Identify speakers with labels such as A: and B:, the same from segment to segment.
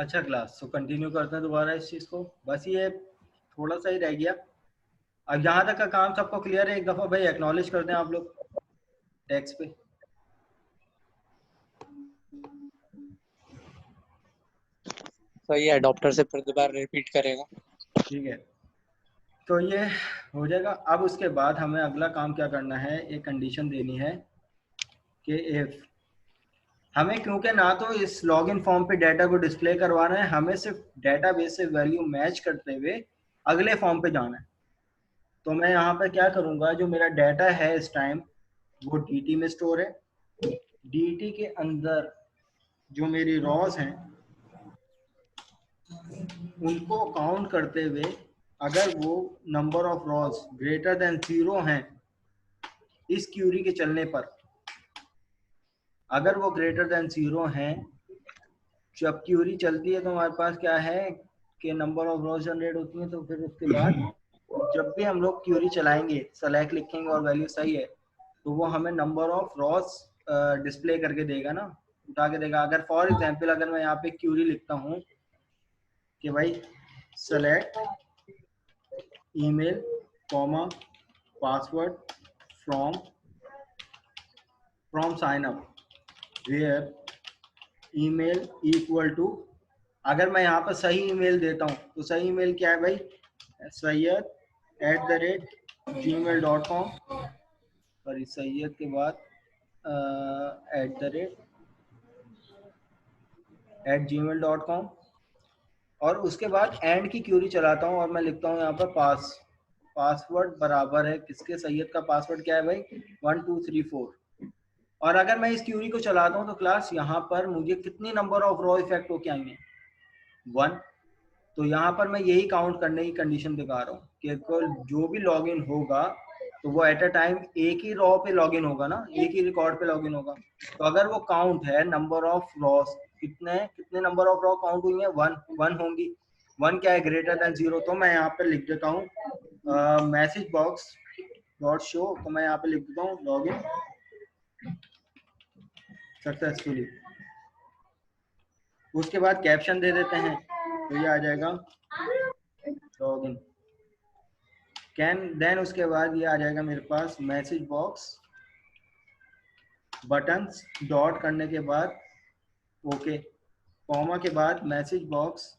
A: अच्छा क्लास, तो कंटिन्यू करते हैं दोबारा इस चीज़ को। बस ये थोड़ा सा ही रह गया। अब यहाँ तक का काम सबको क्लियर है? एक दफ़ा भाई एक्नॉलेज कर दें आप लोग टेक्स्ट पे।
B: तो ये अडॉप्टर से फिर दोबारा रिपीट करेगा।
A: ठीक है, तो ये हो जाएगा। अब उसके बाद हमें अगला काम क्या करना है, एक कंडीशन देनी है कि इफ हमें, क्योंकि ना तो इस लॉगिन फॉर्म पे डाटा को डिस्प्ले करवाना है, हमें सिर्फ डेटाबेस से वैल्यू मैच करते हुए अगले फॉर्म पे जाना है। तो मैं यहाँ पे क्या करूँगा, जो मेरा डाटा है इस टाइम वो dt में स्टोर है। dt के अंदर जो मेरी रॉज हैं उनको काउंट करते हुए, अगर वो number of rows greater than 0 हैं इस क्यूरी के चलने पर, अगर वो ग्रेटर देन 0 हैं, जब क्यूरी चलती है तो हमारे पास क्या है कि नंबर ऑफ रॉज जनरेट होती है। तो फिर उसके बाद जब भी हम लोग क्यूरी चलाएंगे, सेलेक्ट लिखेंगे और वैल्यू सही है, तो वो हमें नंबर ऑफ रॉज डिस्प्ले करके देगा ना, उठा के देगा। अगर फॉर एग्जांपल अगर मैं यहाँ पे क्यूरी लिखता हूँ कि भाई select email comma password from sign up where email equal to, अगर मैं यहाँ पर सही ईमेल देता हूँ तो सही ईमेल क्या है भाई, सैयद@gmail.com। सॉरी, सैयद के बाद @gmail.com, और उसके बाद एंड की क्यूरी चलाता हूँ और मैं लिखता हूँ यहाँ पर पासवर्ड बराबर है किसके, सैयद का पासवर्ड क्या है भाई 1234। और अगर मैं इस क्यूरी को चलाता हूँ तो क्लास यहाँ पर मुझे कितनी नंबर ऑफ रॉ इफेक्ट होके आएंगे, 1। तो यहाँ पर मैं यही काउंट करने की कंडीशन दिखा रहा हूँ कि जो भी लॉगिन होगा तो वो एट अ टाइम एक ही रॉ पे लॉगिन होगा ना, एक ही रिकॉर्ड पे लॉगिन होगा। तो अगर वो काउंट है नंबर ऑफ रॉस, कितने कितने नंबर ऑफ रॉ काउंट हुई है, 1 होंगी। 1 क्या है, ग्रेटर देन 0। तो मैं यहाँ पे लिख देता हूँ मैसेज बॉक्स डॉट शो, तो मैं यहाँ पे लिख देता हूँ लॉगिन सक्सेसफुली। उसके बाद कैप्शन दे देते हैं, तो ये आ जाएगा लॉगिन देन उसके बाद ये आ जाएगा मेरे पास मैसेज बॉक्स बटन्स डॉट करने के बाद ओके, कॉमा के बाद मैसेज बॉक्स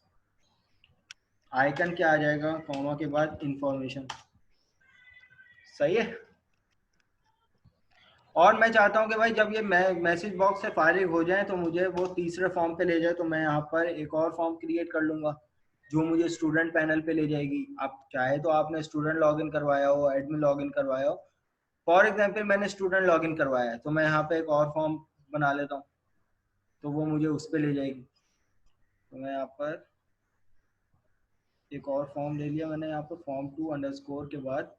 A: आइकन क्या आ जाएगा, कॉमा के बाद इंफॉर्मेशन। सही है। और मैं चाहता हूं कि भाई जब ये मैसेज बॉक्स से फारिग हो जाए तो मुझे वो तीसरे फॉर्म पे ले जाए, तो मैं यहाँ पर एक और फॉर्म क्रिएट कर लूंगा जो मुझे स्टूडेंट पैनल पे ले जाएगी। आप चाहे तो आपने स्टूडेंट लॉगिन करवाया हो, एडमिन लॉगिन करवाया हो। फॉर एग्जाम्पल मैंने स्टूडेंट लॉगिन करवाया है, तो मैं यहाँ पे एक और फॉर्म बना लेता हूँ, तो वो मुझे उस पर ले जाएगी। तो मैं यहाँ पर एक और फॉर्म ले लिया मैंने, यहाँ पर फॉर्म 2 अंडरस्कोर के बाद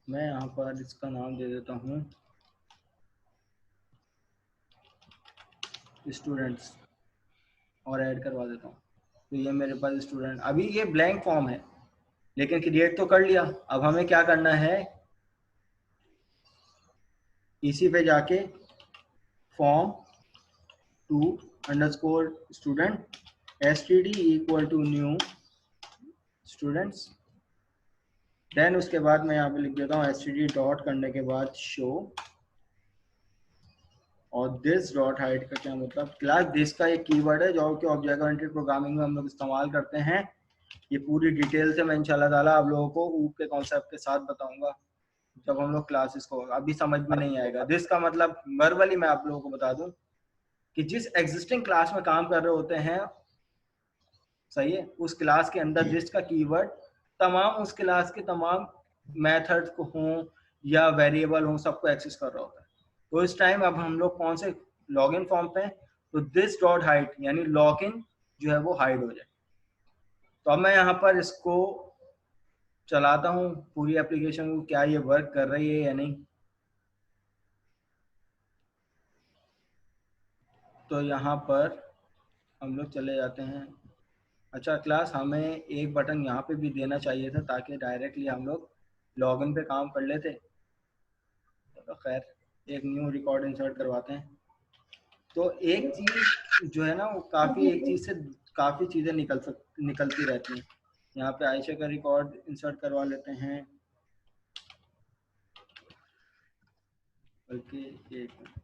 A: मैं यहाँ पर इसका नाम दे देता हूँ स्टूडेंट्स और ऐड करवा देता हूँ। तो ये मेरे पास स्टूडेंट, अभी ये ब्लैंक फॉर्म है लेकिन क्रिएट तो कर लिया। अब हमें क्या करना है, इसी पे जाके form 2 underscore student std equal to new students. Then उसके बाद मैं यहाँ पे लिख देता हूँ std डॉट करने के बाद शो, और दिस डॉट हाइट का क्या मतलब, क्लास दिस का एक कीवर्ड है जो कि ऑब्जेक्ट ओरिएंटेड प्रोग्रामिंग में हम लोग इस्तेमाल करते हैं। ये पूरी डिटेल से मैं इंशाल्लाह ताला आप लोगों को ऊप के कॉन्सेप्ट के साथ बताऊंगा जब हम लोग क्लासेस को, अभी समझ में नहीं आएगा। दिस का मतलब वर्बली मैं आप लोगों को बता दूं कि जिस एग्जिस्टिंग क्लास में काम कर रहे होते हैं, सही है, उस क्लास के अंदर दिस का कीवर्ड तमाम उस क्लास के तमाम मेथड्स को हों या वेरिएबल हों सबको एक्सेस कर रहा होता है। तो इस टाइम अब हम लोग कौन से लॉगिन फॉर्म पे हैं, तो दिस डॉट हाइड यानी लॉगिन जो है वो हाइड हो जाए। तो अब मैं यहाँ पर इसको चलाता हूँ पूरी एप्लीकेशन को, क्या ये वर्क कर रही है या नहीं। तो यहाँ पर हम लोग चले जाते हैं। अच्छा क्लास, हमें एक बटन यहाँ पे भी देना चाहिए था ताकि डायरेक्टली हम लोग लॉगिन पे काम कर लेते। तो खैर एक न्यू रिकॉर्ड इंसर्ट करवाते हैं। तो एक चीज़ जो है ना वो काफी एक चीज से काफी चीजें निकलती रहती हैं। यहाँ पे आयशा का रिकॉर्ड इंसर्ट करवा लेते हैं, बल्कि एक मिनट,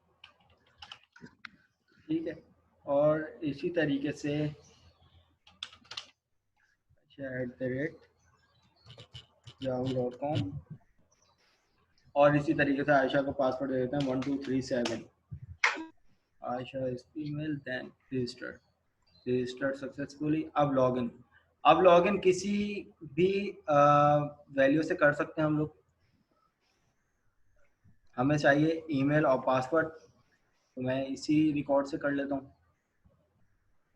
A: ठीक है। और इसी तरीके से @yahoo.com, और इसी तरीके से आयशा को पासवर्ड दे देते हैं 1237। Ayesha is email then registered successfully. अब लॉगिन किसी भी वैल्यू से कर सकते हैं हम लोग। हमें चाहिए ईमेल और पासवर्ड, तो मैं इसी रिकॉर्ड से कर लेता हूँ,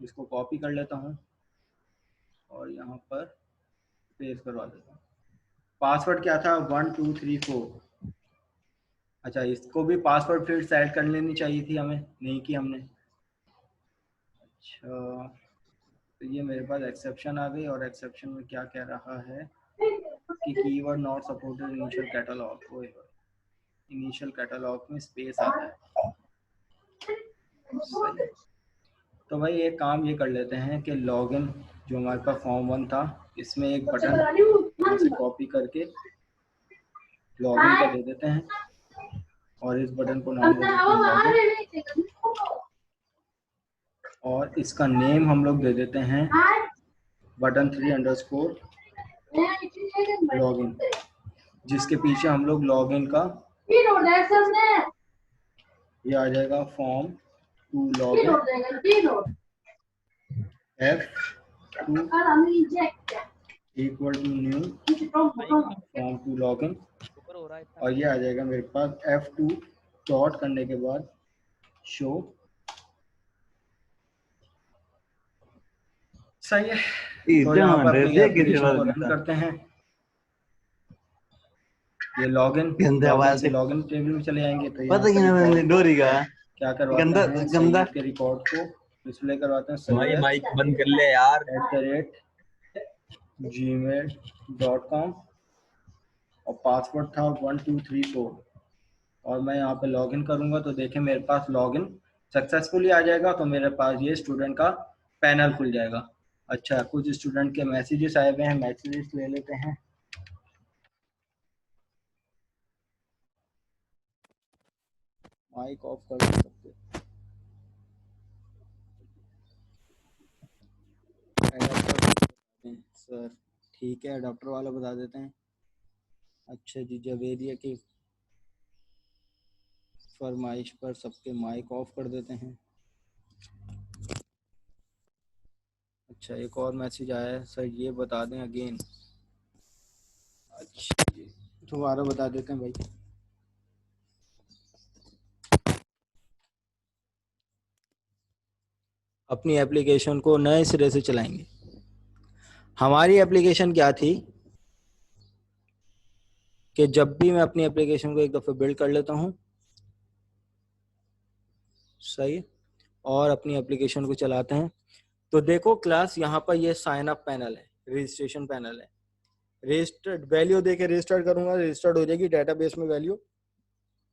A: इसको कॉपी कर लेता हूँ और यहाँ पर पेस्ट करवा देता हूँ। पासवर्ड क्या था? 1234। अच्छा, इसको भी पासवर्ड फील्ड सेट कर लेनी चाहिए थी हमें, नहीं की हमने। अच्छा, तो ये मेरे पास एक्सेप्शन आ गई, और एक्सेप्शन में क्या कह रहा है कि keyword not supported initial catalogue. Initial catalogue में स्पेस आता है। सही। तो भाई एक काम ये कर लेते हैं कि लॉगिन जो हमारे पास फॉर्म 1 था, इसमें एक बटन से कॉपी करके लॉगिन का दे देते हैं, और इस बटन को नाम दे देते हैं लॉगिन, और इसका नेम हम लोग दे देते हैं button3_ लॉगिन, जिसके पीछे हम लोग लॉगिन का ये आ जाएगा form 2 login F2 equal to new form 2 login, और ये आ जाएगा मेरे पास F2 डॉट करने के बाद शो। सही है। तो यहाँ पर अपनी एप्लीकेशन को रन करते हैं। ये लॉगिन टेबल में चले जाएंगे, तो क्या करवाते हैं, सैयद के रिकॉर्ड को डिस्प्ले करवाते हैं।
C: भाई माइक बंद कर ले यार।
A: @gmail.com, और पासवर्ड था 1234, और मैं यहाँ पे लॉगिन करूँगा तो देखें मेरे पास लॉगिन सक्सेसफुली आ जाएगा। तो मेरे पास ये स्टूडेंट का पैनल खुल जाएगा। अच्छा, कुछ स्टूडेंट के मैसेजेस आए हुए हैं, मैसेजेस ले लेते हैं। माइक ऑफ कर सकते सर? ठीक है, अडॉप्टर वाला बता देते हैं। अच्छा जी, जवेरिया की फरमाइश पर सबके माइक ऑफ कर देते हैं। अच्छा, एक और मैसेज आया है सर, ये बता दें अगेन। अच्छा जी, दोबारा बता देते हैं भाई। अपनी एप्लीकेशन को नए सिरे से चलाएंगे। हमारी एप्लीकेशन क्या थी कि जब भी मैं अपनी एप्लीकेशन को एक दफ़ा बिल्ड कर लेता हूँ, सही, और अपनी एप्लीकेशन को चलाते हैं, तो देखो क्लास यहाँ पर ये साइन अप पैनल है, रजिस्ट्रेशन पैनल है। रजिस्टर्ड वैल्यू देके रजिस्टर्ड करूंगा, रजिस्टर्ड हो जाएगी, डेटाबेस में वैल्यू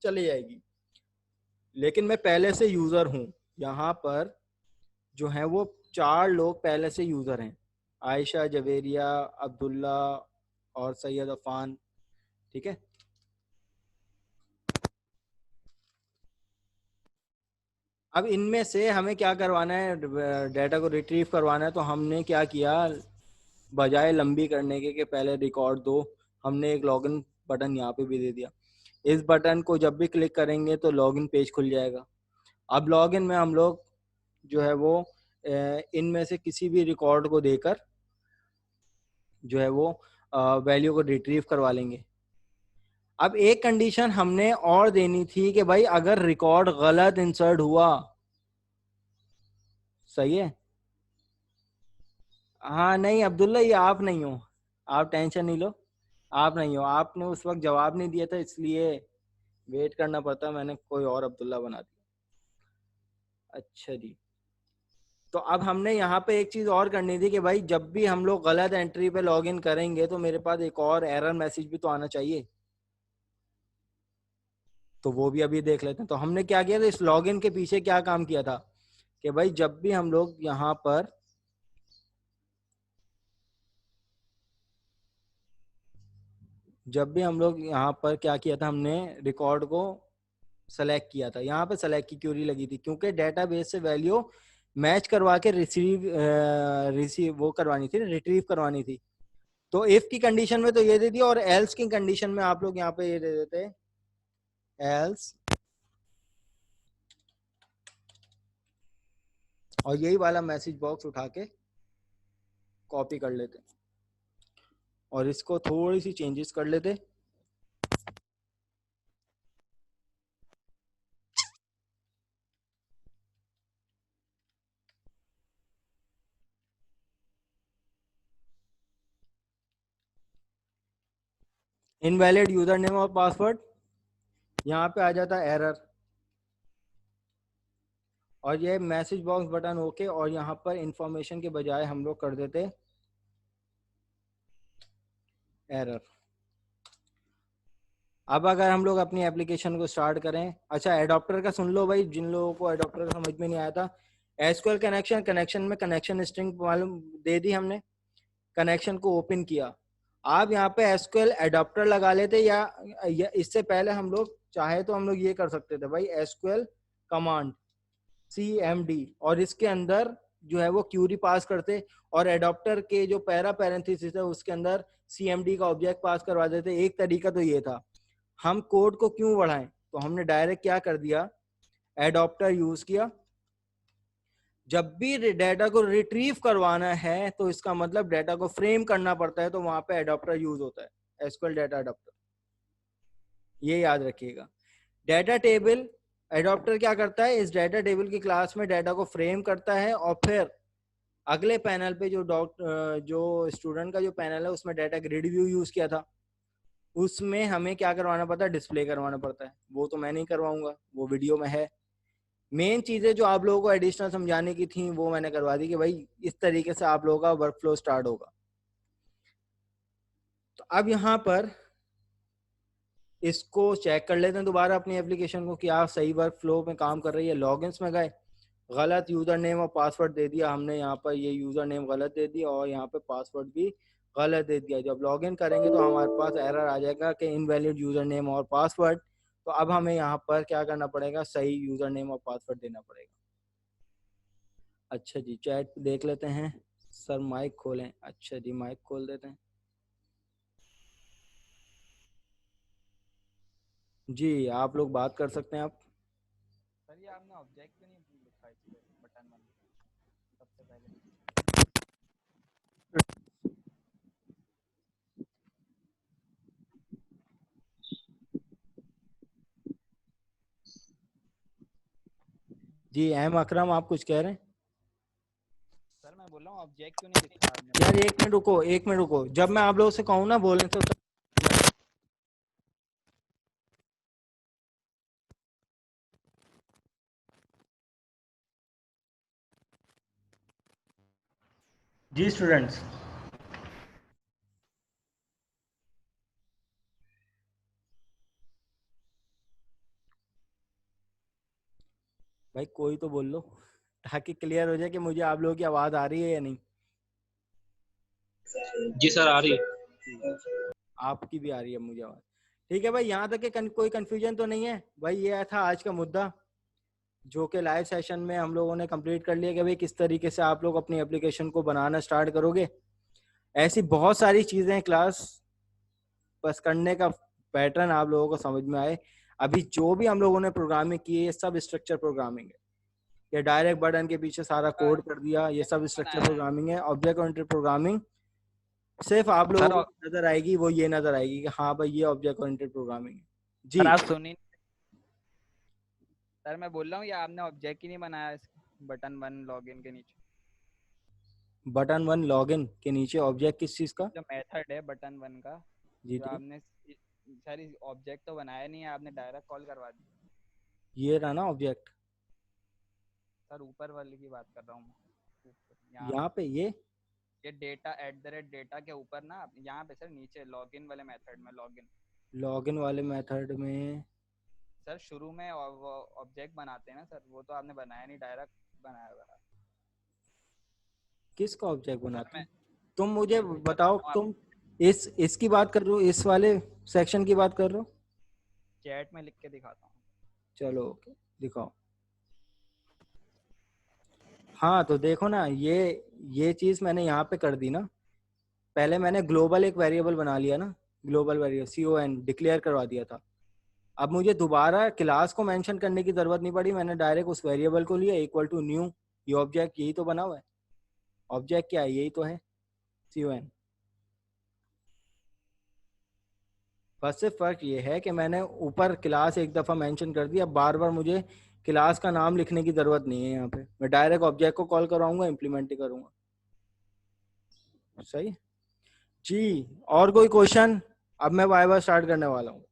A: चली जाएगी। लेकिन मैं पहले से यूजर हूँ, यहाँ पर जो है वो 4 लोग पहले से यूजर हैं, आयशा, जवेरिया, अब्दुल्ला और सैयद अफान। ठीक है, अब इनमें से हमें क्या करवाना है, डाटा को रिट्रीव करवाना है। तो हमने क्या किया, बजाय लंबी करने के पहले रिकॉर्ड दो, हमने एक लॉगिन बटन यहाँ पे भी दे दिया। इस बटन को जब भी क्लिक करेंगे तो लॉगिन पेज खुल जाएगा। अब लॉगिन में हम लोग जो है वो इनमें से किसी भी रिकॉर्ड को देकर जो है वो वैल्यू को रिट्रीव करवा लेंगे। अब एक कंडीशन हमने और देनी थी कि भाई अगर रिकॉर्ड गलत इंसर्ट हुआ, सही है। हाँ नहीं अब्दुल्ला, ये आप नहीं हो, आप टेंशन नहीं लो, आप नहीं हो, आपने उस वक्त जवाब नहीं दिया था इसलिए वेट करना पड़ता, मैंने कोई और अब्दुल्ला बना दिया। अच्छा जी, तो अब हमने यहाँ पे एक चीज और करनी थी कि भाई जब भी हम लोग गलत एंट्री पे लॉगिन करेंगे तो मेरे पास एक और एरर मैसेज भी तो आना चाहिए, तो वो भी अभी देख लेते हैं। तो हमने क्या किया था, इस लॉगिन के पीछे क्या काम किया था, कि भाई जब भी हम लोग यहाँ पर क्या किया था, हमने रिकॉर्ड को सेलेक्ट किया था, यहाँ पे सेलेक्ट की क्यूरी लगी थी क्योंकि डेटाबेस से वैल्यू मैच करवा के रिसीव वो करवानी थी, रिट्रीव करवानी थी। तो इफ की कंडीशन में तो ये दे दिया, और एल्स की कंडीशन में आप लोग यहाँ पे ये दे देते एल्स, और यही वाला मैसेज बॉक्स उठा के कॉपी कर लेते और इसको थोड़ी सी चेंजेस कर लेते। इनवैलिड यूजर नेम और पासवर्ड, यहाँ पे आ जाता है एरर, और ये मैसेज बॉक्स बटन ओके, और यहाँ पर इंफॉर्मेशन के बजाय हम लोग कर देते एरर। अब अगर हम लोग अपनी एप्लीकेशन को स्टार्ट करें, अच्छा एडॉप्टर का सुन लो भाई, जिन लोगों को एडॉप्टर का समझ में नहीं आया था। एसक्यूएल कनेक्शन में कनेक्शन स्ट्रिंग मालूम दे दी हमने, कनेक्शन को ओपन किया। आप यहाँ पे एसक्यूएल एडॉप्टर लगा लेते, या इससे पहले हम लोग चाहे तो हम लोग ये कर सकते थे भाई, एसक्यूएल कमांड CMD, और इसके अंदर जो है वो क्यूरी पास करते, और एडॉप्टर के जो पैरेंथेसिस है उसके अंदर CMD का ऑब्जेक्ट पास करवा देते। एक तरीका तो ये था। हम कोड को क्यों बढ़ाएं, तो हमने डायरेक्ट क्या कर दिया, एडॉप्टर यूज किया। जब भी डेटा को रिट्रीव करवाना है तो इसका मतलब डेटा को फ्रेम करना पड़ता है, तो वहां पे एडॉप्टर यूज होता है, एसक्यूएल डाटा एडॉप्टर, ये याद रखिएगा। डेटा टेबल, एडॉप्टर क्या करता है, इस डेटा टेबल की क्लास में डेटा को फ्रेम करता है, और फिर अगले पैनल पे जो स्टूडेंट का जो पैनल है उसमें डेटा ग्रिड व्यू यूज किया था, उसमें हमें क्या करवाना पड़ता है, डिस्प्ले करवाना पड़ता है। वो तो मैं नहीं करवाऊंगा, वो वीडियो में है। मेन चीजें जो आप लोगों को एडिशनल समझाने की थी वो मैंने करवा दी कि भाई इस तरीके से आप लोगों का वर्क फ्लो स्टार्ट होगा। तो अब यहाँ पर इसको चेक कर लेते हैं दोबारा अपनी एप्लीकेशन को, क्या सही वर्क फ्लो में काम कर रही है। लॉगिन्स में गए, गलत यूजर नेम और पासवर्ड दे दिया हमने, यहाँ पर ये यूजर नेम गलत दे दिया और यहाँ पे पासवर्ड भी गलत दे दिया। जब लॉगिन करेंगे तो हमारे पास एरर आ जाएगा कि इनवैलिड यूजर नेम और पासवर्ड। तो अब हमें यहाँ पर क्या करना पड़ेगा, सही यूजर नेम और पासवर्ड देना पड़ेगा। अच्छा जी, चैट देख लेते हैं। सर माइक खोलें, अच्छा जी माइक खोल देते हैं जी, आप लोग बात कर सकते हैं। आप
D: सर ये आपने ऑब्जेक्ट क्यों नहीं लिखा इस पे बटन वाले सबसे पहले?
A: जी अकरम, आप कुछ कह रहे हैं?
D: सर मैं बोल रहा हूँ ऑब्जेक्ट क्यों नहीं लिखा आपने?
A: यार एक मिनट रुको, एक मिनट रुको, जब मैं आप लोगों से कहूँ ना बोलें तो जी स्टूडेंट्स। भाई कोई तो बोल लो ताकि क्लियर हो जाए कि मुझे आप लोगों की आवाज आ रही है या नहीं।
B: जी सर आ रही है।
A: आपकी भी आ रही है मुझे आवाज। ठीक है भाई, यहाँ तक के कोई कंफ्यूजन तो नहीं है भाई। ये था आज का मुद्दा जो कि लाइव सेशन में हम लोगों ने कंप्लीट कर लिया कि भाई किस तरीके से आप लोग अपनी एप्लीकेशन को बनाना स्टार्ट करोगे। ऐसी बहुत सारी चीजें क्लास बस करने का पैटर्न आप लोगों को समझ में आए। अभी जो भी हम लोगों ने प्रोग्रामिंग की है ये सब स्ट्रक्चर प्रोग्रामिंग है। ये डायरेक्ट बटन के पीछे सारा कोड कर दिया, ये सब स्ट्रक्चर प्रोग्रामिंग है। ऑब्जेक्ट ओरिएंटेड प्रोग्रामिंग सिर्फ आप लोगों को नजर आएगी, वो ये नजर आएगी कि हाँ भाई ये ऑब्जेक्ट ओरिएंटेड प्रोग्रामिंग है जी।
D: सर आप सुनी? सर मैं बोल रहा हूँ ये आपने ऑब्जेक्ट ही नहीं बनाया इस बटन 1 लॉगिन के नीचे।
A: बटन 1 लॉगिन के नीचे ऑब्जेक्ट किस चीज का?
D: जो मेथड है बटन 1 का,
A: जी
D: जो
A: जी,
D: आपने सर ऑब्जेक्ट तो बनाया नहीं है, आपने डायरेक्ट कॉल करवा दी।
A: ये रहा ना ऑब्जेक्ट।
D: सर ऊपर वाले की बात कर रहा हूँ मैं,
A: यहाँ पे ये
D: डेटा @डेटा के ऊपर ना, यहाँ पे सर नीचे लॉगिन वाले मेथड में
A: लॉगिन वाले मेथड में
D: सर शुरू में ऑब्जेक्ट बनाते हैं ना सर, वो तो आपने बनाया नहीं, डायरेक्ट बनाया हुआ है।
A: किसका ऑब्जेक्ट
D: सर
A: बनाते
D: मैं
A: हैं? तुम मुझे
D: मैं
A: बताओ,
D: बताता हूँ
A: तुम इसकी बात कर रहे हो, इस वाले सेक्शन की बात कर रहे हो?
D: चैट में लिख के दिखाता हूँ।
A: चलो ओके, दिखाओ। हाँ तो देखो ना, ये चीज मैंने यहाँ पे कर दी ना। पहले मैंने ग्लोबल एक वेरिएबल बना लिया ना, ग्लोबल वेरिएबल CON डिक्लेयर करवा दिया था। अब मुझे दोबारा क्लास को मेंशन करने की जरूरत नहीं पड़ी, मैंने डायरेक्ट उस वेरिएबल को लिया इक्वल टू न्यू। ये ऑब्जेक्ट यही तो बना हुआ है, ऑब्जेक्ट क्या है, यही तो है CON। बस सिर्फ फर्क ये है कि मैंने ऊपर क्लास एक दफा मेंशन कर दिया, बार बार मुझे क्लास का नाम लिखने की जरूरत नहीं है। यहाँ पे मैं डायरेक्ट ऑब्जेक्ट को कॉल कराऊंगा, इम्प्लीमेंट ही करूंगा। सही जी। और कोई क्वेश्चन? अब मैं वाइवा स्टार्ट करने वाला हूँ।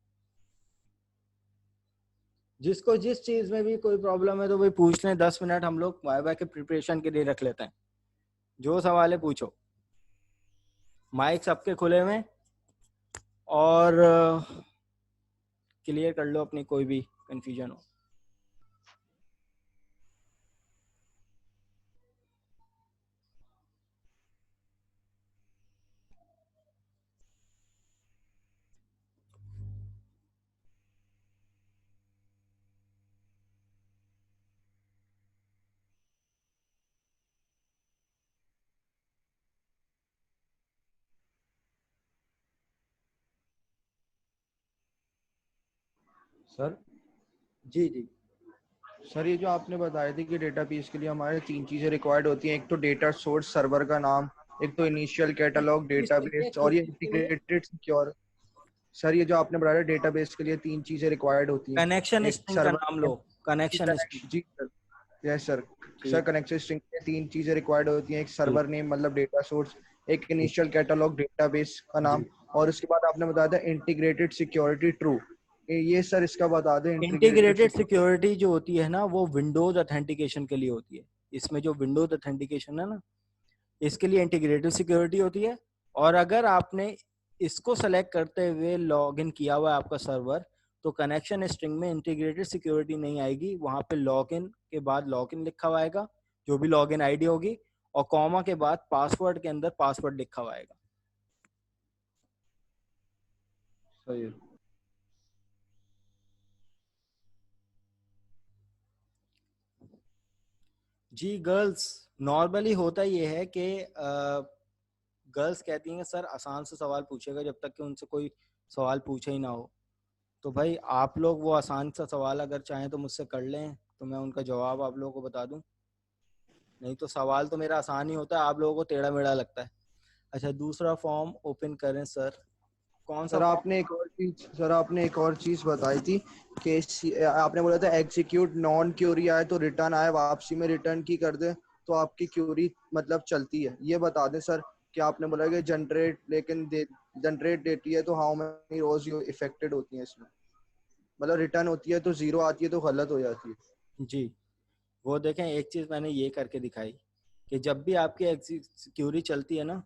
A: जिसको जिस चीज में भी कोई प्रॉब्लम है तो भाई पूछ लें, 10 मिनट हम लोग वाइवा के प्रिपरेशन के लिए रख लेते हैं। जो सवाल है पूछो, माइक सबके खुले में, और क्लियर कर लो अपनी कोई भी कंफ्यूजन हो।
E: सर
A: जी जी
E: सर ये जो आपने बताया थी कि डेटाबेस के लिए हमारे 3 चीजें रिक्वायर्ड होती हैं, एक तो डेटा सोर्स सर्वर का नाम, एक तो इनिशियल कैटलॉग डेटाबेस, और ये इंटीग्रेटेड सिक्योर। सर ये जो आपने बताया डेटाबेस के लिए 3 चीजें रिक्वायर्ड होती हैं,
A: कनेक्शन
E: एक
A: स्ट्रिंग का नाम
E: सर्वर।
A: लो, कनेक्शन स्ट्रिंग।
E: जी सर, यस सर। सर
A: ठीक
E: कनेक्शन स्ट्रिंग के 3 चीजें रिक्वायर्ड होती हैं, एक
A: ठीक
E: सर्वर नेम मतलब डेटा सोर्स, एक इनिशियल कैटलॉग डेटाबेस का नाम,
A: जी।
E: और उसके बाद आपने बताया था इंटीग्रेटेड सिक्योरिटी ट्रू। ये सर इसका बता दें, इंटीग्रेटेड
A: इंटीग्रेटेड
E: सिक्योरिटी।
A: सिक्योरिटी जो होती है ना, वो विंडोज ऑथेंटिकेशन के लिए होती है। इसमें जो विंडोज ऑथेंटिकेशन है ना, इसके लिए इंटीग्रेटेड सिक्योरिटी होती है। और अगर आपने इसको सेलेक्ट करते हुए लॉगिन किया हुआ है आपका सर्वर, तो कनेक्शन स्ट्रिंग में इंटीग्रेटेड सिक्योरिटी नहीं आएगी, वहां पे लॉगिन के बाद लॉगिन लिखा हुआ आएगा, जो भी लॉगिन आईडी होगी, और कॉमा के बाद पासवर्ड के अंदर पासवर्ड लिखा हुआ आएगा।
E: सही है।
A: जी गर्ल्स, नॉर्मली होता ये है कि गर्ल्स कहती हैं सर आसान से सवाल पूछेगा, जब तक कि उनसे कोई सवाल पूछे ही ना हो। तो भाई आप लोग वो आसान सा सवाल अगर चाहें तो मुझसे कर लें, तो मैं उनका जवाब आप लोगों को बता दूं। नहीं तो सवाल तो मेरा आसान ही होता है, आप लोगों को टेढ़ा मेढ़ा लगता है। अच्छा, दूसरा फॉर्म ओपन करें सर। कौन सा
E: सर
A: फॉर्म?
E: आपने एक और चीज बताई थी कि आपने बोला था एग्जीक्यूट नॉन क्यूरी आए तो रिटर्न आए, वापसी में रिटर्न की कर दे तो आपकी क्यूरी मतलब चलती है। ये बता दें सर कि आपने बोला कि जनरेट, लेकिन जनरेट देती है तो how many rows you affected होती है इसमें, मतलब रिटर्न होती है तो 0 आती है तो गलत हो जाती है।
A: जी, वो देखें, एक चीज मैंने ये करके दिखाई कि जब भी आपकी क्यूरी चलती है ना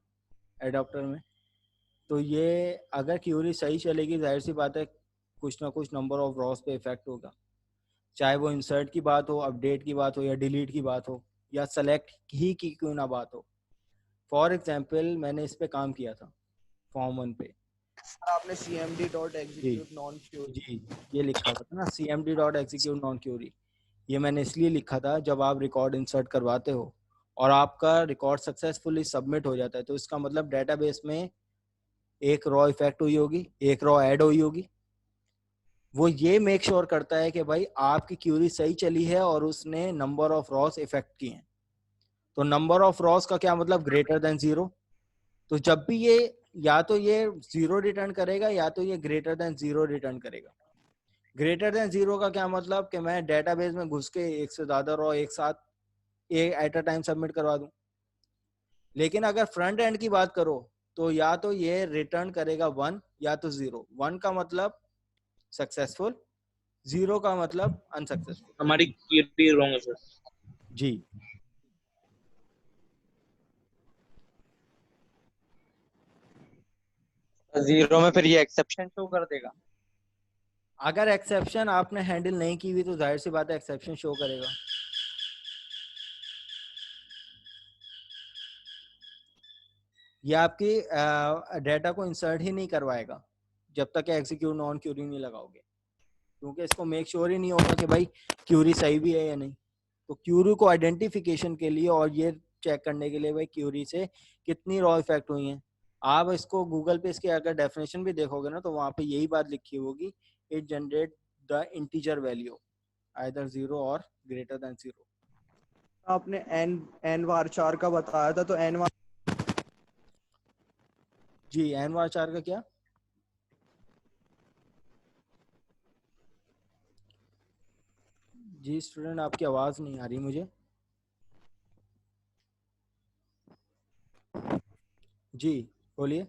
A: एडाप्टर में, तो ये अगर क्यूरी सही चलेगी, जाहिर सी बात है कुछ ना कुछ नंबर ऑफ रॉस पे इफेक्ट होगा। चाहे वो इंसर्ट की बात हो, अपडेट की बात हो, या डिलीट की बात हो, या सेलेक्ट ही की क्यों ना बात हो। फॉर एग्जाम्पल मैंने इस पे काम किया था फॉर्म 1 पे।
E: सर आपने cmd डॉट
A: जी
E: एग्जीक्यूट नॉन क्यूरी।
A: जी, ये लिखा था ना cmd dot execute non query. ये मैंने इसलिए लिखा था, जब आप रिकॉर्ड इंसर्ट करवाते हो और आपका रिकॉर्ड सक्सेसफुली सबमिट हो जाता है, तो इसका मतलब डेटाबेस में एक रॉ इफेक्ट हुई होगी, एक रॉ ऐड हुई होगी। वो ये मेक श्योर करता है कि भाई आपकी क्यूरी सही चली है और उसने नंबर ऑफ रॉस इफेक्ट किए हैं। तो नंबर ऑफ रॉस का क्या मतलब? Greater than 0। तो जब भी ये, या तो ये 0 रिटर्न करेगा, या तो ये ग्रेटर देन 0 रिटर्न करेगा। ग्रेटर देन 0 का क्या मतलब? कि मैं डेटाबेस में घुस के एक से ज्यादा रॉ एक साथ एट अ टाइम सबमिट करवा दूं। लेकिन अगर फ्रंट एंड की बात करो, तो या तो ये रिटर्न करेगा 1 या तो 0। 1 का मतलब सक्सेसफुल, 0 का मतलब अनसक्सेसफुल।
C: हमारी क्वेरी रॉन्ग है सर।
A: जी,
B: जीरो में फिर ये एक्सेप्शन शो कर देगा।
A: अगर एक्सेप्शन आपने हैंडल नहीं की हुई तो जाहिर सी बात है एक्सेप्शन शो करेगा। ये आपकी डेटा को इंसर्ट ही नहीं करवाएगा जब तक एग्जीक्यूट नॉन क्यूरी नहीं लगाओगे, क्योंकि इसको मेक श्योर ही नहीं होगा कि भाई क्यूरी सही भी है या नहीं। तो क्यूरी को आइडेंटिफिकेशन के लिए और ये चेक करने के लिए भाई क्यूरी से कितनी रॉ इफेक्ट हुई हैं, आप इसको गूगल पे इसके अगर डेफिनेशन भी देखोगे ना तो वहां पे यही बात लिखी होगी, it generate the integer value either 0 और ग्रेटर देन 0।
E: आपने एन वार 4 का बताया था, तो एन वार
A: जी एन वार 4 का क्या? जी स्टूडेंट आपकी आवाज नहीं आ रही मुझे। जी बोलिए।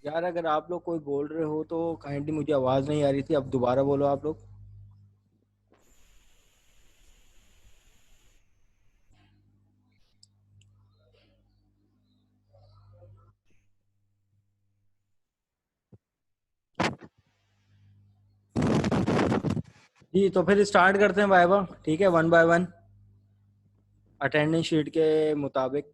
A: यार अगर आप लोग कोई बोल रहे हो तो काइंडली, मुझे आवाज नहीं आ रही थी, अब दोबारा बोलो आप लोग। जी तो फिर स्टार्ट करते हैं वाइवा, ठीक है, 1 बाय 1 अटेंडेंस शीट के मुताबिक।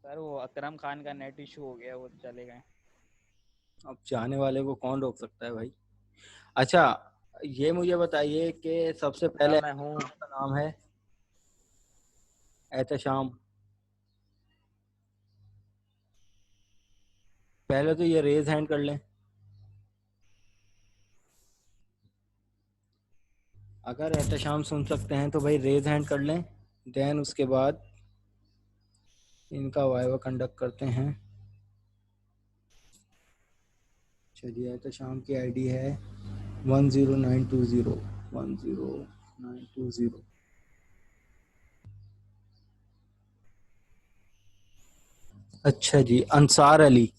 D: सर वो अकरम खान का नेट इशू हो गया, वो चले गए।
A: अब जाने वाले को कौन रोक सकता है भाई। अच्छा ये मुझे बताइए कि सबसे पहले
D: मैं हूँ।
A: आपका नाम है एहतशाम, पहले तो ये रेज हैंड कर लें, अगर एहतशाम सुन सकते हैं तो भाई रेज हैंड कर लें, देन उसके बाद इनका वाइवा कंडक्ट करते हैं। चलिए एहतशाम की आईडी है 10920 10920। अच्छा जी, अंसार अली,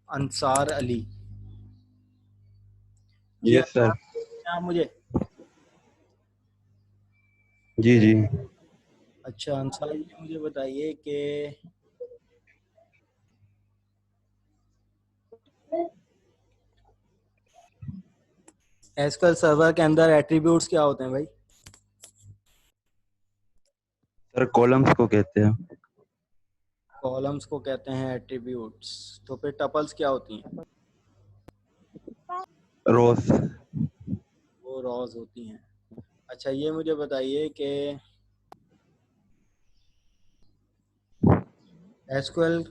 A: अंसार अली जी,
F: यस सर।
A: अंसार आप मुझे।
F: जी जी।
A: अच्छा अंसार जी मुझे बताइए कि एसक्यूएल सर्वर के अंदर एट्रीब्यूट्स क्या होते हैं भाई?
F: सर कॉलम्स को कहते हैं।
A: कॉलम्स को कहते हैं एट्रीब्यूट्स, तो फिर टपल्स क्या होती हैं?
F: रोज।
A: वो रॉज होती हैं। अच्छा ये मुझे बताइए कि एसक्यूएल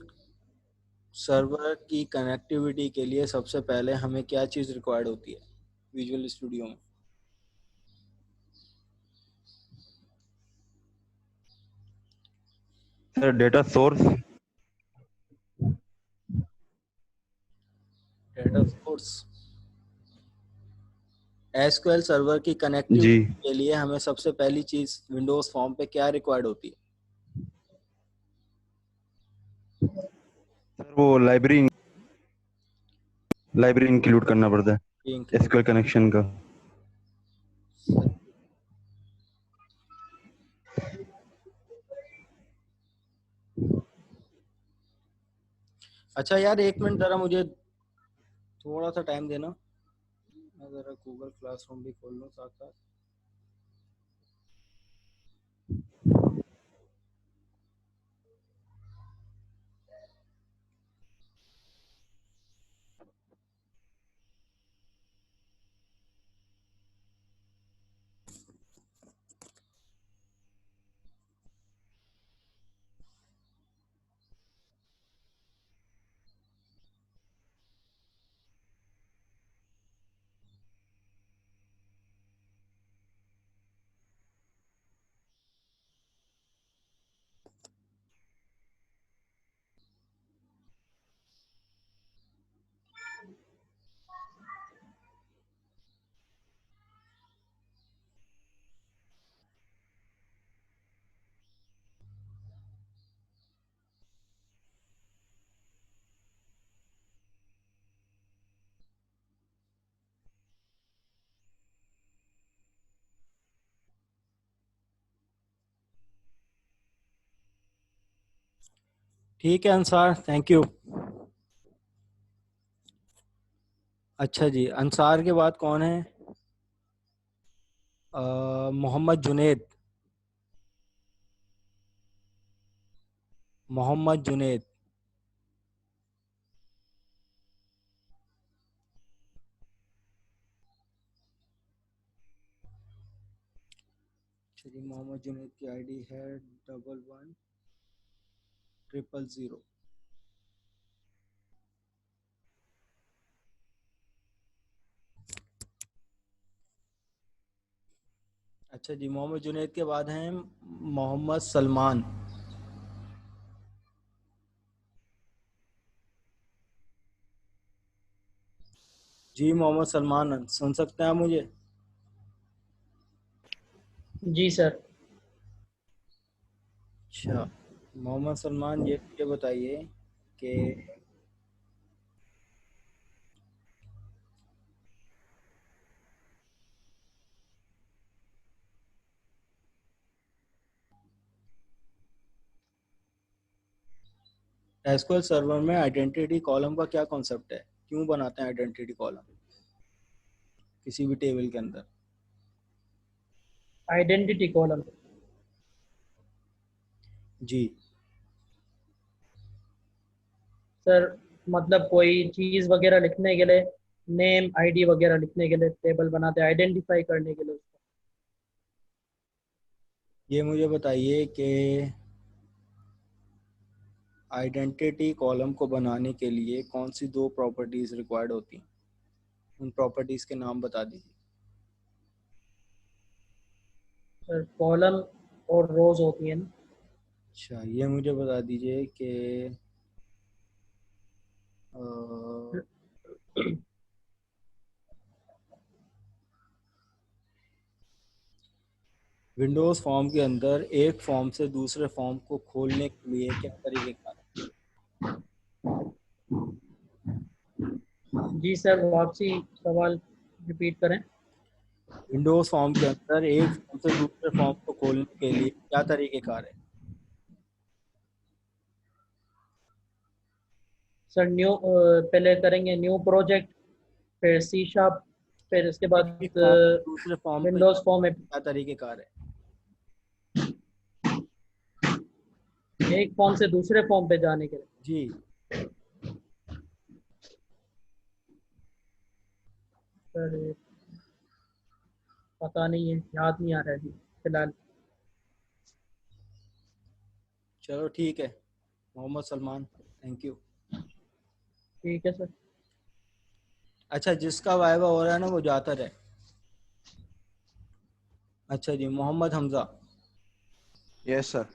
A: सर्वर की कनेक्टिविटी के लिए सबसे पहले हमें क्या चीज़ रिक्वायर्ड होती है विजुअल स्टूडियो में?
F: Sir data source.
A: Data source. SQL server की
F: जी
A: कनेक्टिविटी के लिए हमें सबसे पहली चीज़ विंडोज फॉर्म पे क्या रिक्वायर्ड होती है?
F: सर वो लाइब्रेरी इंक्लूड करना पड़ता है
A: इंक्लूड।
F: एसक्यूएल कनेक्शन का।
A: अच्छा यार एक मिनट जरा मुझे थोड़ा सा टाइम देना, मैं जरा गूगल क्लासरूम भी खोल लूँ साथ साथ। ठीक है अंसार, थैंक यू। अच्छा जी, अंसार के बाद कौन है? मोहम्मद जुनेद। मोहम्मद जुनेद। चलिए, मोहम्मद जुनेद की आईडी है 111000। अच्छा जी, मोहम्मद जुनेद के बाद हैं मोहम्मद सलमान। जी मोहम्मद सलमान, सुन सकते हैं आप मुझे?
G: जी सर।
A: अच्छा, मोहम्मद सलमान, ये बताइए कि एसक्यूएल सर्वर में आइडेंटिटी कॉलम का क्या कॉन्सेप्ट है? क्यों बनाते हैं आइडेंटिटी कॉलम किसी भी टेबल के अंदर?
G: आइडेंटिटी कॉलम
A: जी।
G: सर, मतलब कोई चीज़ वगैरह लिखने के लिए, नेम आईडी वगैरह लिखने के लिए टेबल बनाते हैं, आइडेंटिफाई करने के लिए उसको।
A: ये मुझे बताइए कि आइडेंटिटी कॉलम को बनाने के लिए कौन सी दो प्रॉपर्टीज रिक्वायर्ड होती हैं? उन प्रॉपर्टीज के नाम बता दीजिए।
G: सर, कॉलम और रोज होती है ना।
A: अच्छा, ये मुझे बता दीजिए कि विंडोज फॉर्म के अंदर एक फॉर्म से दूसरे फॉर्म को खोलने के लिए क्या तरीकेकार है?
G: जी सर, वापसी सवाल रिपीट करें।
A: विंडोज फॉर्म के अंदर एक फॉर्म से दूसरे फॉर्म को खोलने के लिए क्या तरीकेकार है?
G: सर, पहले करेंगे न्यू प्रोजेक्ट, फिर सी शार्प, फिर इसके बाद
A: एक फॉर्म से दूसरे फॉर्म पे
G: विंडोज फॉर्म में
A: क्या तरीकेकार है?
G: एक फॉर्म से दूसरे फॉर्म पे जाने के लिए।
A: जी।
G: सर, पता नहीं है, याद नहीं आ रहा है अभी फिलहाल।
A: चलो ठीक है, मोहम्मद सलमान, थैंक यू।
G: ठीक है सर।
A: अच्छा, जिसका वाइवा हो रहा है ना वो जाता रहे। अच्छा जी, मोहम्मद हमजा।
E: Yes sir.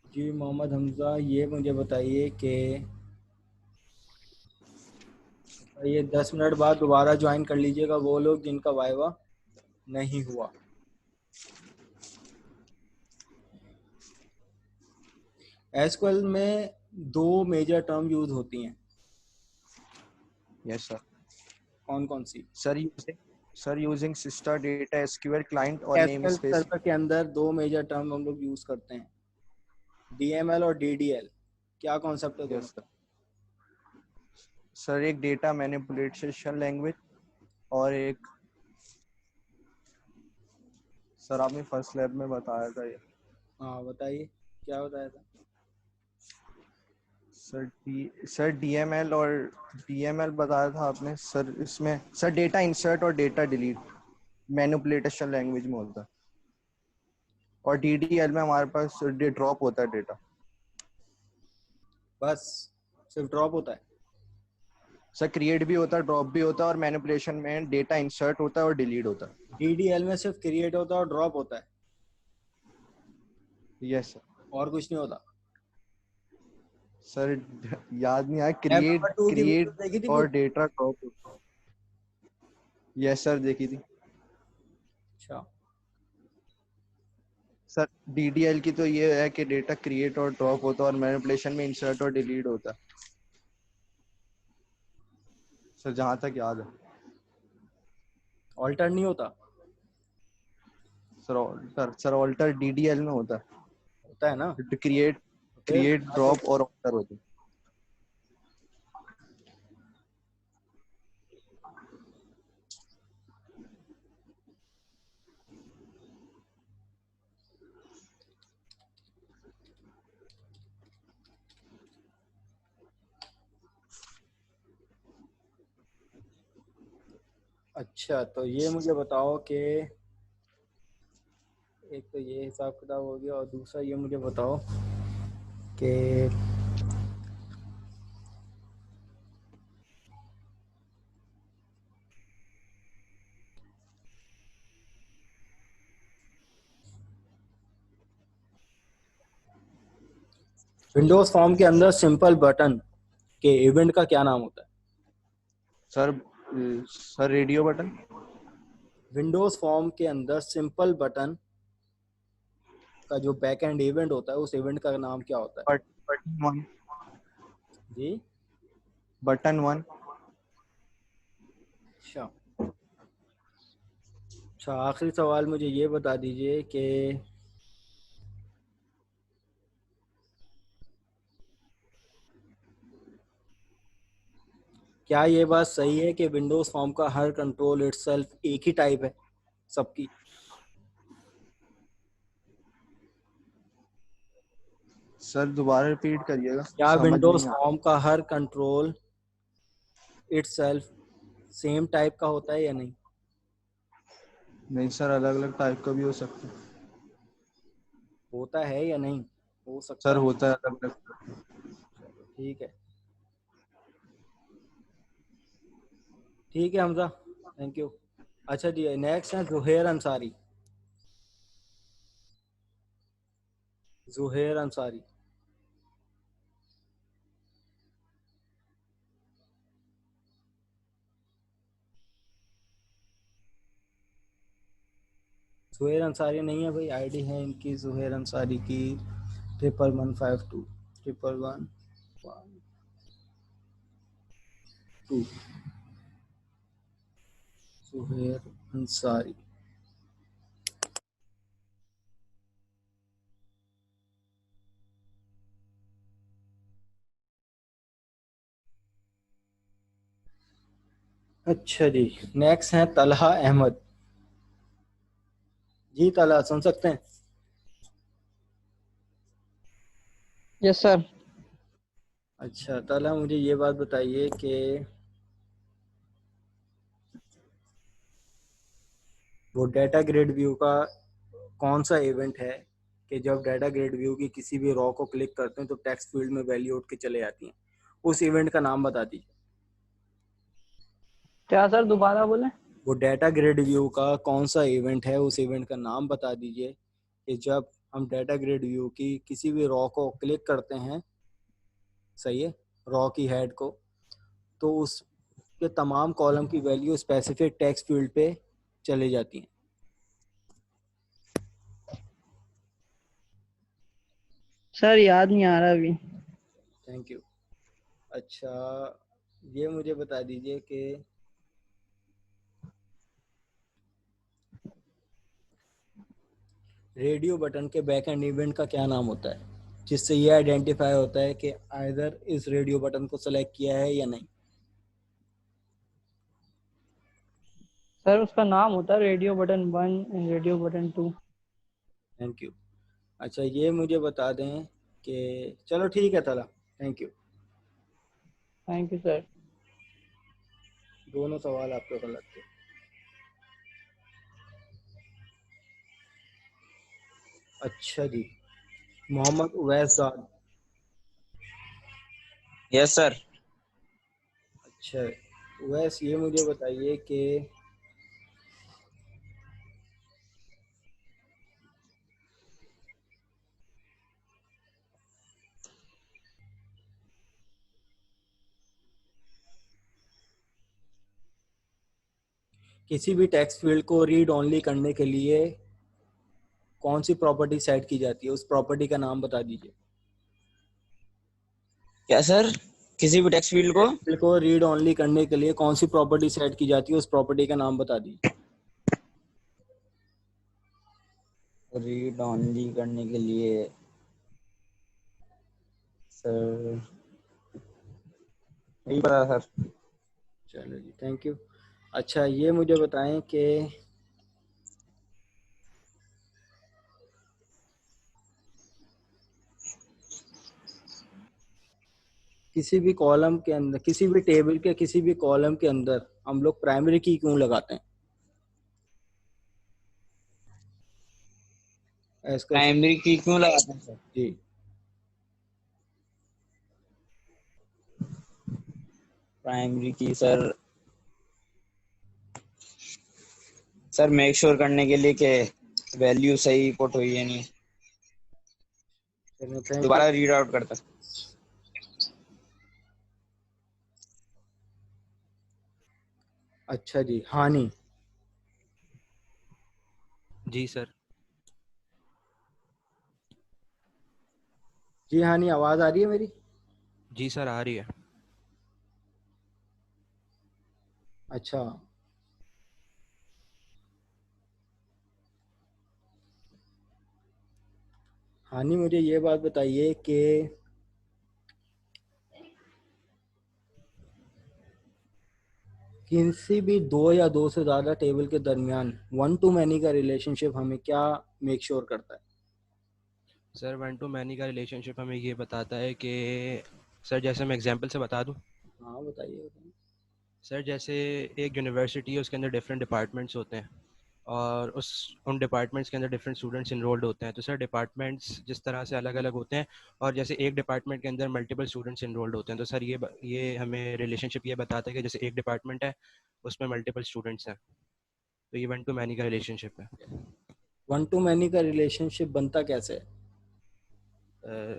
A: जी मोहम्मद हमजा, ये मुझे बताइए कि ये 10 मिनट बाद दोबारा ज्वाइन कर लीजिएगा वो लोग जिनका वाइवा नहीं हुआ। एसक्यूएल में दो मेजर टर्म यूज होती हैं,
E: यस सर।
A: कौन कौन सी?
E: Sir using sister data SQL client और नेम
A: एसक्यूएल
E: स्पेस।
A: सर्वर के अंदर दो मेजर टर्म हम लोग यूज करते हैं, डीएमएल और डीडीएल। क्या कॉन्सेप्ट है दोनों?
E: यस सर, एक डेटा मैनिपुलेशन लैंग्वेज और एक, सर आपने फर्स्ट लैब में बताया था ये।
A: हाँ बताइए, क्या बताया था?
E: सर डीएमएल और डीएमएल बताया था आपने सर। इसमें सर डेटा इंसर्ट और डेटा डिलीट मैनिपुलेशन लैंग्वेज में होता है, और डीडीएल में हमारे पास ड्रॉप होता है डेटा।
A: बस सिर्फ ड्रॉप होता है?
E: सर क्रिएट भी होता है, ड्रॉप भी होता है, और मैनिपुलेशन में डेटा इंसर्ट होता है और डिलीट होता है।
A: डीडीएल में सिर्फ क्रिएट होता है और ड्रॉप होता है,
E: यस सर।
A: और कुछ नहीं होता?
E: सर याद नहीं आया।
A: लैब नंबर 2 की वीडियो
E: क्रिएट
A: देखी थी
E: और
A: पूरी?
E: Data drop. यस सर, देखी थी।
A: अच्छा।
E: सर डीडीएल की तो ये है कि डेटा क्रिएट और ड्रॉप होता है और मैनिपुलेशन में इंसर्ट और डिलीट होता है सर, जहां तक याद है।
A: ऑल्टर नहीं होता?
E: सर ऑल्टर डीडीएल में होता
A: होता है ना?
E: है। क्रिएट क्रिएट, ड्रॉप और ऑल्टर होते हैं।
A: अच्छा, तो ये मुझे बताओ कि एक तो ये हिसाब किताब हो गया और दूसरा ये मुझे बताओ कि विंडोज फॉर्म के अंदर सिंपल बटन के इवेंट का क्या नाम होता है?
E: Sir radio button.
A: Windows form के अंदर सिंपल बटन का जो बैक एंड इवेंट होता है उस इवेंट का नाम क्या होता है?
E: बटन 1।
A: जी,
E: बटन 1।
A: अच्छा अच्छा, आखिरी सवाल मुझे ये बता दीजिए कि क्या ये बात सही है कि विंडोज फॉर्म का हर कंट्रोल इटसेल्फ एक ही टाइप है सबकी?
E: सर दोबारा रिपीट करिएगा,
A: क्या
E: समझ
A: विंडोज
E: नहीं आ
A: फॉर्म का हर कंट्रोल इटसेल्फ सेम टाइप का होता है या नहीं?
E: नहीं सर, अलग अलग टाइप का भी हो सकता है।
A: होता है या नहीं? हो सकता
E: सर
A: है।
E: होता है अलग अलग।
A: चलो ठीक है, ठीक है हमजा, थैंक यू। अच्छा जी, नेक्स्ट है जुहेर अंसारी। जुहेर अंसारी। जुहेर अंसारी नहीं है भाई, आईडी है इनकी जुहेर अंसारी की 1115 1112। जुहेर अंसारी। अच्छा जी, नेक्स्ट है तलहा अहमद। जी तलहा, सुन सकते हैं?
G: Yes sir.
A: अच्छा तलहा, मुझे ये बात बताइए कि वो डाटा ग्रिड व्यू का कौन सा इवेंट है कि जब डाटा ग्रिड व्यू की किसी भी रॉ को क्लिक करते हैं तो टेक्स्ट फील्ड में वैल्यू उठ के चले जाती हैं? उस इवेंट का नाम बता दीजिए।
G: क्या सर, दोबारा बोले?
A: वो डाटा ग्रिड व्यू का कौन सा इवेंट है, उस इवेंट का नाम बता दीजिए कि जब हम डाटा ग्रिड व्यू की किसी भी रॉ को क्लिक करते हैं, सही है, रॉ की हेड को, तो उसके तमाम कॉलम की वैल्यू स्पेसिफिक टेक्स्ट फील्ड पे चले जाती हैं।
G: सर याद नहीं आ रहा अभी।
A: Thank you. अच्छा, ये मुझे बता दीजिए कि रेडियो बटन के बैक एंड इवेंट का क्या नाम होता है जिससे ये आइडेंटिफाई होता है कि आइदर इस रेडियो बटन को सेलेक्ट किया है या नहीं?
G: सर उसका नाम होता है radio button 1 and radio button 2।
A: Thank you. अच्छा, ये मुझे बता दें कि चलो ठीक है तला, thank you.
G: Thank you sir.
A: दोनों सवाल आपके गलत थे। अच्छा जी, मोहम्मद उवैस दाद।
C: Yes sir.
A: अच्छा उवैस, ये मुझे बताइए कि किसी भी टेक्स्ट फील्ड को रीड ओनली करने के लिए कौन सी प्रॉपर्टी सेट की जाती है, उस प्रॉपर्टी का नाम बता दीजिए।
C: क्या सर, किसी भी टेक्स्ट फील्ड को
A: फील्ड को रीड ओनली करने के लिए कौन सी प्रॉपर्टी सेट की जाती है, उस प्रॉपर्टी का नाम बता दीजिए।
C: रीड ऑनली करने के लिए सर नहीं पता सर।
A: चलो जी, थैंक यू। अच्छा, ये मुझे बताएं कि किसी भी कॉलम के अंदर, किसी भी टेबल के किसी भी कॉलम के अंदर हम लोग प्राइमरी की क्यों लगाते हैं? इसका
C: प्राइमरी की क्यों लगाते हैं सर?
A: जी,
C: प्राइमरी की सर मेक श्योर करने के लिए कि वैल्यू सही पुट हुई है नहीं।
A: चलो थैंक यू।
C: दोबारा रीड आउट करता।
A: अच्छा जी, हानि।
H: जी सर।
A: जी हानि, आवाज आ रही है मेरी?
H: जी सर आ रही है।
A: अच्छा, हानि मुझे ये बात बताइए कि किसी भी दो या दो से ज्यादा टेबल के दरमियान वन टू मैनी का रिलेशनशिप हमें क्या मेक श्योर करता है?
H: सर वन टू मैनी का रिलेशनशिप हमें ये बताता है कि सर, जैसे मैं एग्जांपल से बता दूं।
A: हाँ बताइए।
H: सर जैसे एक यूनिवर्सिटी है, उसके अंदर डिफरेंट डिपार्टमेंट्स होते हैं और उन डिपार्टमेंट्स के अंदर डिफरेंट स्टूडेंट्स इनरोल्ड होते हैं। तो सर डिपार्टमेंट्स जिस तरह से अलग अलग होते हैं और जैसे एक डिपार्टमेंट के अंदर मल्टीपल स्टूडेंट्स इनरोल्ड होते हैं, तो सर ये हमें रिलेशनशिप ये बताता है कि जैसे एक डिपार्टमेंट है उसमें मल्टीपल स्टूडेंट्स हैं, तो ये वन टू मैनी का रिलेशनशिप है।
A: वन टू मैनी का रिलेशनशिप बनता कैसे है?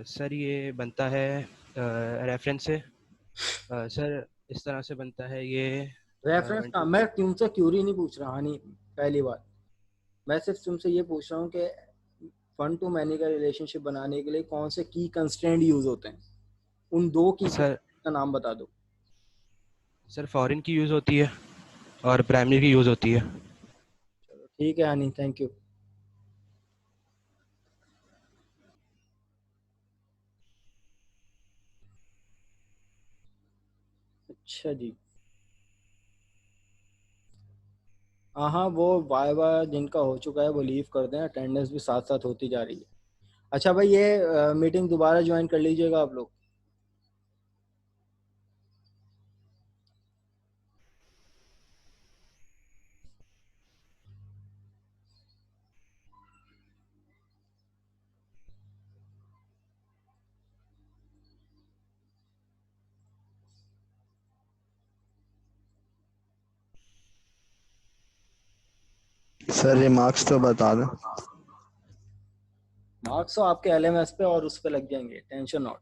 H: सर ये बनता है रेफरेंस से। सर इस तरह से बनता है ये।
A: रेफरेंस
H: वन
A: का
H: टू
A: मैं तुमसे क्यूरी नहीं पूछ रहा हानि, पहली बात। मैं सिर्फ तुमसे ये पूछ रहा हूँ कि वन टू मैनी का रिलेशनशिप बनाने के लिए कौन से की कंस्ट्रेंट यूज होते हैं? उन दो की
H: सर
A: का नाम बता दो।
H: सर फॉरेन की यूज़ होती है और प्राइमरी की यूज़ होती है।
A: चलो ठीक है हानि, थैंक यू। अच्छा जी, हाँ वो वाइवा जिनका हो चुका है वो लीव कर दें, अटेंडेंस भी साथ साथ होती जा रही है। अच्छा भाई, ये मीटिंग दोबारा ज्वाइन कर लीजिएगा आप लोग।
E: सर रिमार्क्स तो बता दें।
A: मार्क्स तो आपके एलएमएस पे और उस पे लग जाएंगे, टेंशन नॉट।